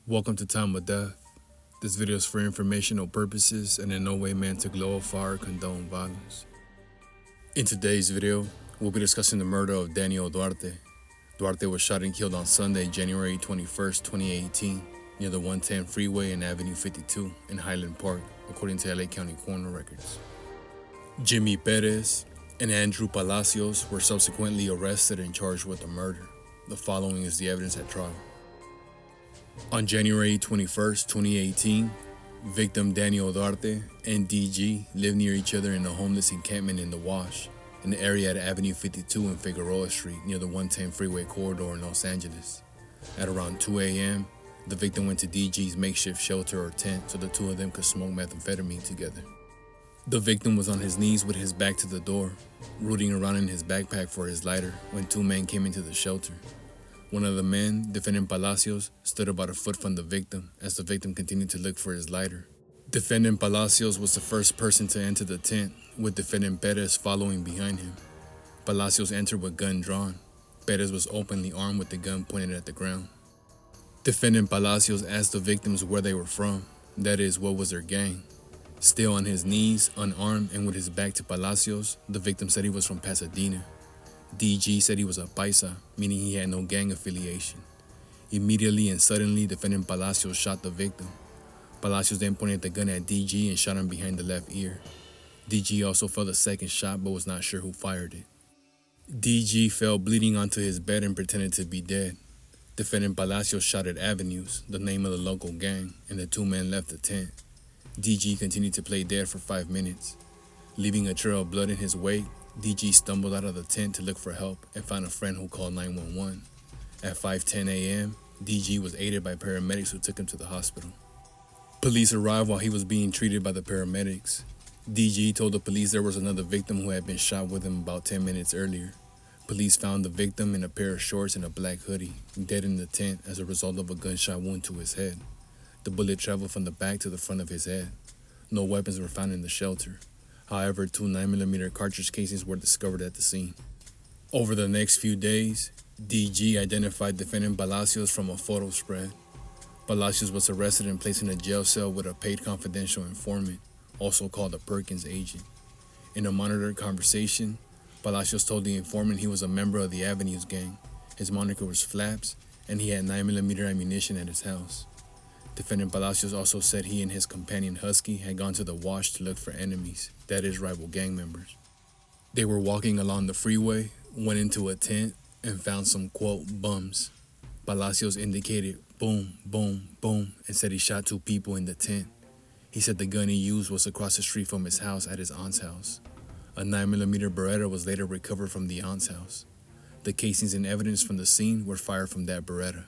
Welcome to Time of Death. This video is for informational purposes and in no way meant to glorify or condone violence. In today's video, we'll be discussing the murder of Daniel Duarte. Duarte was shot and killed on Sunday, January 21st, 2018, near the 110 freeway and Avenue 52 in Highland Park, according to LA County coroner records. Jimmy Perez and Andrew Palacios were subsequently arrested and charged with the murder. The following is the evidence at trial. On January 21st, 2018, victim Daniel Duarte and DG lived near each other in a homeless encampment in the Wash, an area at Avenue 52 and Figueroa Street near the 110 freeway corridor in Los Angeles. At around 2 a.m., the victim went to DG's makeshift shelter or tent so the two of them could smoke methamphetamine together. The victim was on his knees with his back to the door, rooting around in his backpack for his lighter when two men came into the shelter. One of the men, defendant Palacios, stood about a foot from the victim as the victim continued to look for his lighter. Defendant Palacios was the first person to enter the tent, with defendant Perez following behind him. Palacios entered with gun drawn. Perez was openly armed with the gun pointed at the ground. Defendant Palacios asked the victims where they were from, that is, what was their gang. Still on his knees, unarmed, and with his back to Palacios, the victim said he was from Pasadena. DG said he was a paisa, meaning he had no gang affiliation. Immediately and suddenly, defendant Palacios shot the victim. Palacios then pointed the gun at DG and shot him behind the left ear. DG also felt a second shot but was not sure who fired it. DG fell bleeding onto his bed and pretended to be dead. Defendant Palacios shot at Avenues, the name of the local gang, and the two men left the tent. DG continued to play dead for 5 minutes. Leaving a trail of blood in his wake, DG stumbled out of the tent to look for help and found a friend who called 911. At 5:10 a.m., DG was aided by paramedics who took him to the hospital. Police arrived while he was being treated by the paramedics. DG told the police there was another victim who had been shot with him about 10 minutes earlier. Police found the victim in a pair of shorts and a black hoodie, dead in the tent as a result of a gunshot wound to his head. The bullet traveled from the back to the front of his head. No weapons were found in the shelter. However, 2 9mm cartridge casings were discovered at the scene. Over the next few days, DG identified defendant Palacios from a photo spread. Palacios was arrested and placed in a jail cell with a paid confidential informant, also called a Perkins agent. In a monitored conversation, Palacios told the informant he was a member of the Avenues gang. His moniker was Flaps, and he had 9mm ammunition at his house. Defendant Palacios also said he and his companion Husky had gone to the Wash to look for enemies, that is, rival gang members. They were walking along the freeway, went into a tent, and found some, quote, bums. Palacios indicated boom, boom, boom, and said he shot 2 people in the tent. He said the gun he used was across the street from his house at his aunt's house. A 9mm Beretta was later recovered from the aunt's house. The casings and evidence from the scene were fired from that Beretta.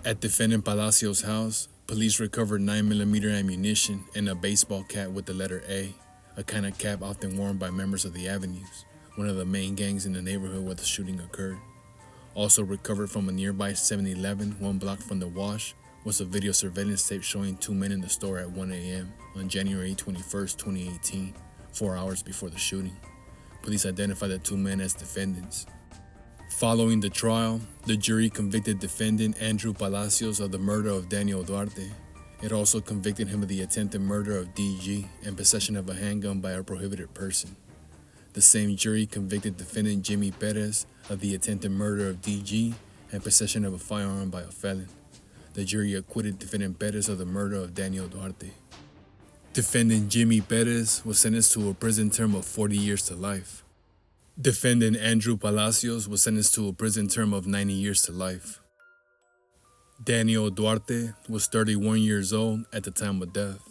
At defendant Palacios' house, police recovered 9mm ammunition and a baseball cap with the letter A, a kind of cap often worn by members of the Avenues, one of the main gangs in the neighborhood where the shooting occurred. Also recovered from a nearby 7-Eleven 1 block from the Wash was a video surveillance tape showing 2 men in the store at 1 a.m. on January 21st, 2018, 4 hours before the shooting. Police identified the 2 men as defendants. Following the trial, the jury convicted defendant Andrew Palacios of the murder of Daniel Duarte. It also convicted him of the attempted murder of DG and possession of a handgun by a prohibited person. The same jury convicted defendant Jimmy Perez of the attempted murder of DG and possession of a firearm by a felon. The jury acquitted defendant Perez of the murder of Daniel Duarte. Defendant Jimmy Perez was sentenced to a prison term of 40 years to life. Defendant Andrew Palacios was sentenced to a prison term of 90 years to life. Daniel Duarte was 31 years old at the time of death.